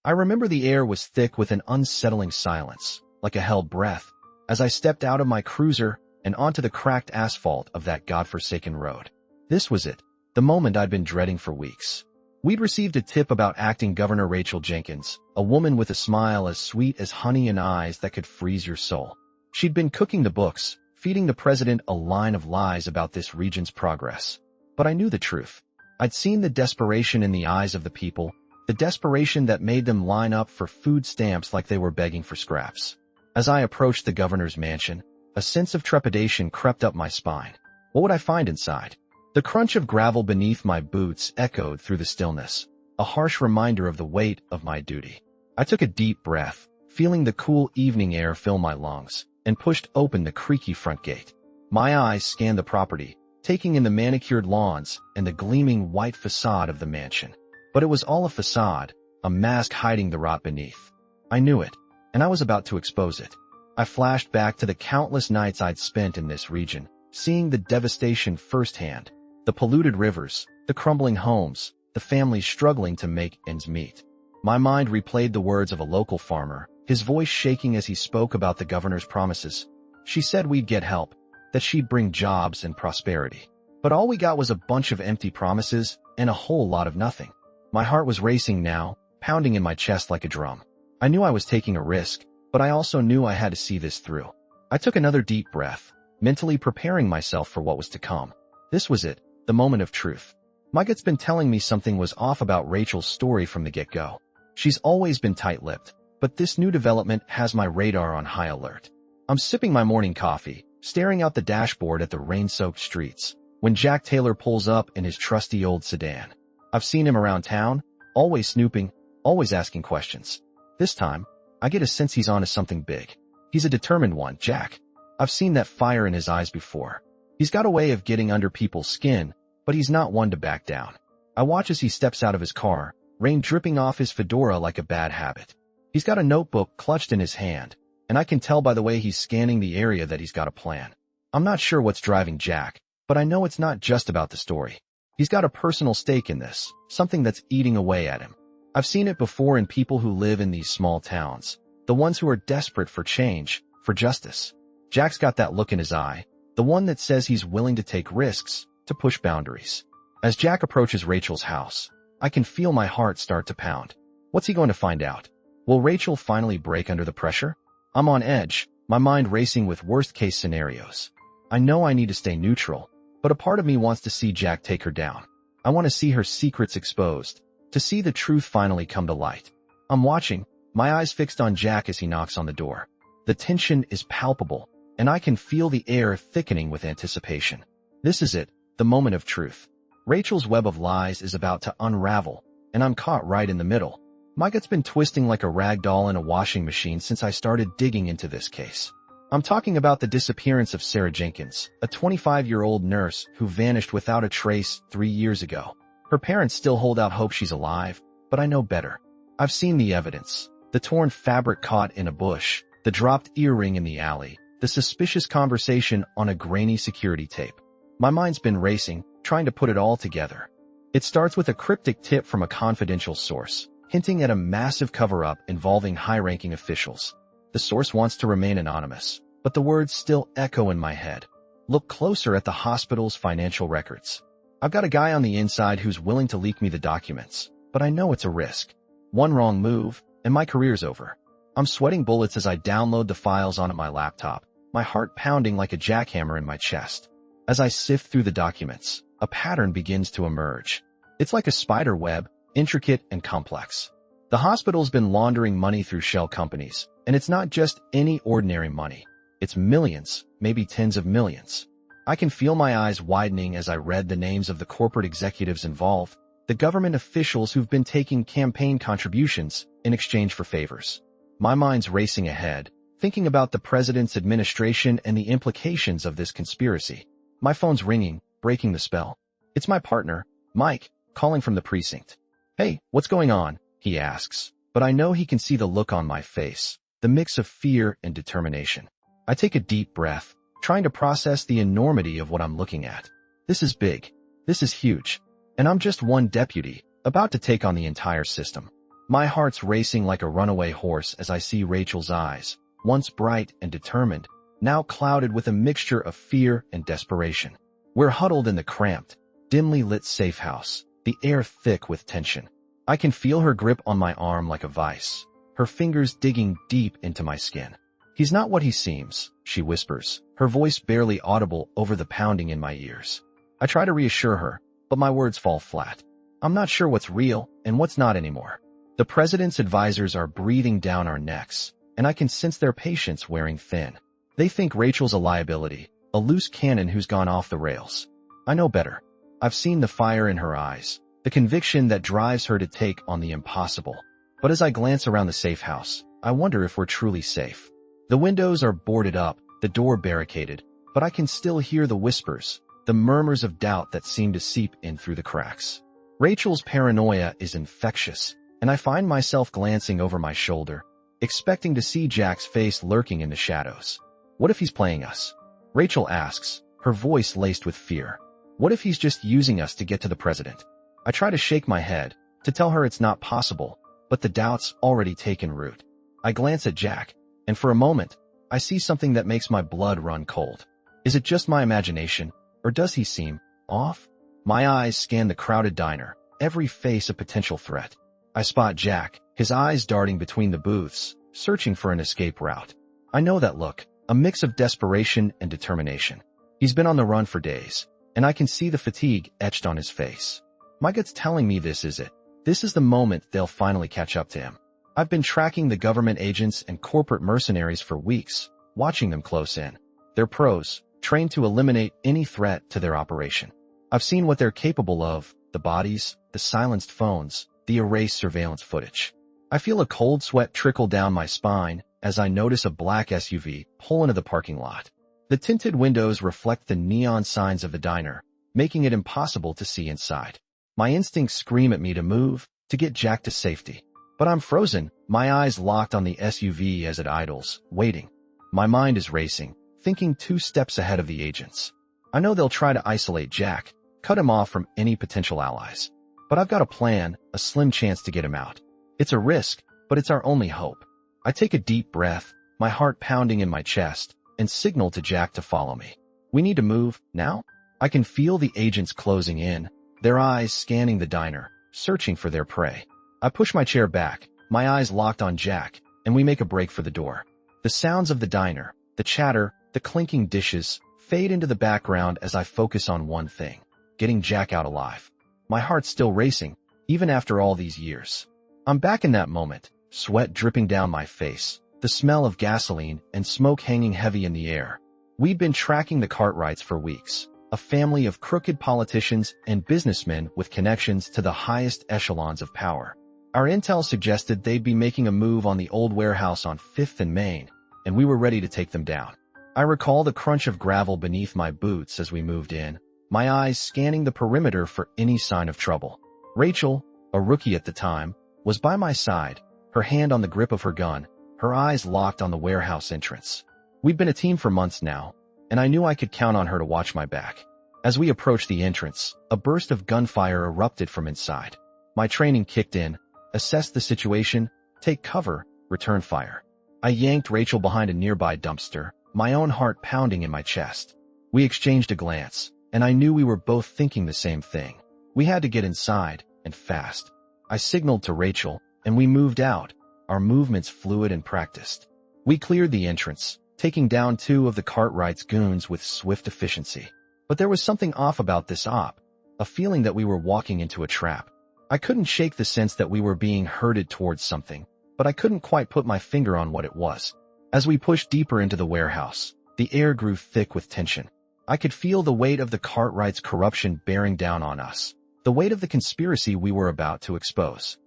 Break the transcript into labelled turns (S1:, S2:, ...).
S1: I remember the air was thick with an unsettling silence, like a held breath, as I stepped out of my cruiser and onto the cracked asphalt of that godforsaken road. This was it, the moment I'd been dreading for weeks. We'd received a tip about Acting Governor Rachel Jenkins, a woman with a smile as sweet as honey and eyes that could freeze your soul. She'd been cooking the books, feeding the president a line of lies about this region's progress. But I knew the truth. I'd seen the desperation in the eyes of the people, the desperation that made them line up for food stamps like they were begging for scraps. As I approached the governor's mansion, a sense of trepidation crept up my spine. What would I find inside? The crunch of gravel beneath my boots echoed through the stillness, a harsh reminder of the weight of my duty. I took a deep breath, feeling the cool evening air fill my lungs, and pushed open the creaky front gate. My eyes scanned the property, taking in the manicured lawns and the gleaming white facade of the mansion. But it was all a facade, a mask hiding the rot beneath. I knew it, and I was about to expose it. I flashed back to the countless nights I'd spent in this region, seeing the devastation firsthand, the polluted rivers, the crumbling homes, the families struggling to make ends meet. My mind replayed the words of a local farmer, his voice shaking as he spoke about the governor's promises. She said we'd get help, that she'd bring jobs and prosperity. But all we got was a bunch of empty promises and a whole lot of nothing. My heart was racing now, pounding in my chest like a drum. I knew I was taking a risk, but I also knew I had to see this through. I took another deep breath, mentally preparing myself for what was to come. This was it, the moment of truth. My gut's been telling me something was off about Rachel's story from the get-go. She's always been tight-lipped, but this new development has my radar on high alert. I'm sipping my morning coffee, staring out the dashboard at the rain-soaked streets, when Jack Taylor pulls up in his trusty old sedan. I've seen him around town, always snooping, always asking questions. This time, I get a sense he's onto something big. He's a determined one, Jack. I've seen that fire in his eyes before. He's got a way of getting under people's skin, but he's not one to back down. I watch as he steps out of his car, rain dripping off his fedora like a bad habit. He's got a notebook clutched in his hand, and I can tell by the way he's scanning the area that he's got a plan. I'm not sure what's driving Jack, but I know it's not just about the story. He's got a personal stake in this, something that's eating away at him. I've seen it before in people who live in these small towns, the ones who are desperate for change, for justice. Jack's got that look in his eye, the one that says he's willing to take risks, to push boundaries. As Jack approaches Rachel's house, I can feel my heart start to pound. What's he going to find out? Will Rachel finally break under the pressure? I'm on edge, my mind racing with worst-case scenarios. I know I need to stay neutral, but a part of me wants to see Jack take her down. I want to see her secrets exposed, to see the truth finally come to light. I'm watching, my eyes fixed on Jack as he knocks on the door. The tension is palpable, and I can feel the air thickening with anticipation. This is it, the moment of truth. Rachel's web of lies is about to unravel, and I'm caught right in the middle. My gut's been twisting like a rag doll in a washing machine since I started digging into this case. I'm talking about the disappearance of Sarah Jenkins, a 25-year-old nurse who vanished without a trace 3 years ago. Her parents still hold out hope she's alive, but I know better. I've seen the evidence. The torn fabric caught in a bush, the dropped earring in the alley, the suspicious conversation on a grainy security tape. My mind's been racing, trying to put it all together. It starts with a cryptic tip from a confidential source, hinting at a massive cover-up involving high-ranking officials. The source wants to remain anonymous, but the words still echo in my head. Look closer at the hospital's financial records. I've got a guy on the inside who's willing to leak me the documents, but I know it's a risk. One wrong move, and my career's over. I'm sweating bullets as I download the files onto my laptop, my heart pounding like a jackhammer in my chest. As I sift through the documents, a pattern begins to emerge. It's like a spider web, intricate and complex. The hospital's been laundering money through shell companies, and it's not just any ordinary money. It's millions, maybe tens of millions. I can feel my eyes widening as I read the names of the corporate executives involved, the government officials who've been taking campaign contributions in exchange for favors. My mind's racing ahead, thinking about the president's administration and the implications of this conspiracy. My phone's ringing, breaking the spell. It's my partner, Mike, calling from the precinct. "Hey, what's going on?" he asks, but I know he can see the look on my face, the mix of fear and determination. I take a deep breath, trying to process the enormity of what I'm looking at. This is big. This is huge. And I'm just one deputy, about to take on the entire system. My heart's racing like a runaway horse as I see Rachel's eyes, once bright and determined, now clouded with a mixture of fear and desperation. We're huddled in the cramped, dimly lit safe house, the air thick with tension. I can feel her grip on my arm like a vice, her fingers digging deep into my skin. "He's not what he seems," she whispers, her voice barely audible over the pounding in my ears. I try to reassure her, but my words fall flat. I'm not sure what's real and what's not anymore. The president's advisors are breathing down our necks, and I can sense their patience wearing thin. They think Rachel's a liability, a loose cannon who's gone off the rails. I know better. I've seen the fire in her eyes, the conviction that drives her to take on the impossible. But as I glance around the safe house, I wonder if we're truly safe. The windows are boarded up, the door barricaded, but I can still hear the whispers, the murmurs of doubt that seem to seep in through the cracks. Rachel's paranoia is infectious, and I find myself glancing over my shoulder, expecting to see Jack's face lurking in the shadows. What if he's playing us? Rachel asks, her voice laced with fear. What if he's just using us to get to the president? I try to shake my head, to tell her it's not possible, but the doubt's already taken root. I glance at Jack, and for a moment, I see something that makes my blood run cold. Is it just my imagination, or does he seem off? My eyes scan the crowded diner, every face a potential threat. I spot Jack, his eyes darting between the booths, searching for an escape route. I know that look, a mix of desperation and determination. He's been on the run for days, and I can see the fatigue etched on his face. My gut's telling me this is it. This is the moment they'll finally catch up to him. I've been tracking the government agents and corporate mercenaries for weeks, watching them close in. They're pros, trained to eliminate any threat to their operation. I've seen what they're capable of, the bodies, the silenced phones, the erased surveillance footage. I feel a cold sweat trickle down my spine as I notice a black SUV pull into the parking lot. The tinted windows reflect the neon signs of the diner, making it impossible to see inside. My instincts scream at me to move, to get Jack to safety. But I'm frozen, my eyes locked on the SUV as it idles, waiting. My mind is racing, thinking 2 steps ahead of the agents. I know they'll try to isolate Jack, cut him off from any potential allies. But I've got a plan, a slim chance to get him out. It's a risk, but it's our only hope. I take a deep breath, my heart pounding in my chest, and signal to Jack to follow me. We need to move, now? I can feel the agents closing in, their eyes scanning the diner, searching for their prey. I push my chair back, my eyes locked on Jack, and we make a break for the door. The sounds of the diner, the chatter, the clinking dishes, fade into the background as I focus on one thing, getting Jack out alive. My heart's still racing, even after all these years. I'm back in that moment, sweat dripping down my face, the smell of gasoline and smoke hanging heavy in the air. We'd been tracking the Cartwrights for weeks, a family of crooked politicians and businessmen with connections to the highest echelons of power. Our intel suggested they'd be making a move on the old warehouse on 5th and Main, and we were ready to take them down. I recall the crunch of gravel beneath my boots as we moved in, my eyes scanning the perimeter for any sign of trouble. Rachel, a rookie at the time, was by my side, her hand on the grip of her gun, her eyes locked on the warehouse entrance. We'd been a team for months now, and I knew I could count on her to watch my back. As we approached the entrance, a burst of gunfire erupted from inside. My training kicked in, assessed the situation, take cover, return fire. I yanked Rachel behind a nearby dumpster, my own heart pounding in my chest. We exchanged a glance, and I knew we were both thinking the same thing. We had to get inside, and fast. I signaled to Rachel, and we moved out, our movements fluid and practiced. We cleared the entrance, taking down 2 of the Cartwright's goons with swift efficiency. But there was something off about this op, a feeling that we were walking into a trap. I couldn't shake the sense that we were being herded towards something, but I couldn't quite put my finger on what it was. As we pushed deeper into the warehouse, the air grew thick with tension. I could feel the weight of the Cartwright's corruption bearing down on us, the weight of the conspiracy we were about to expose.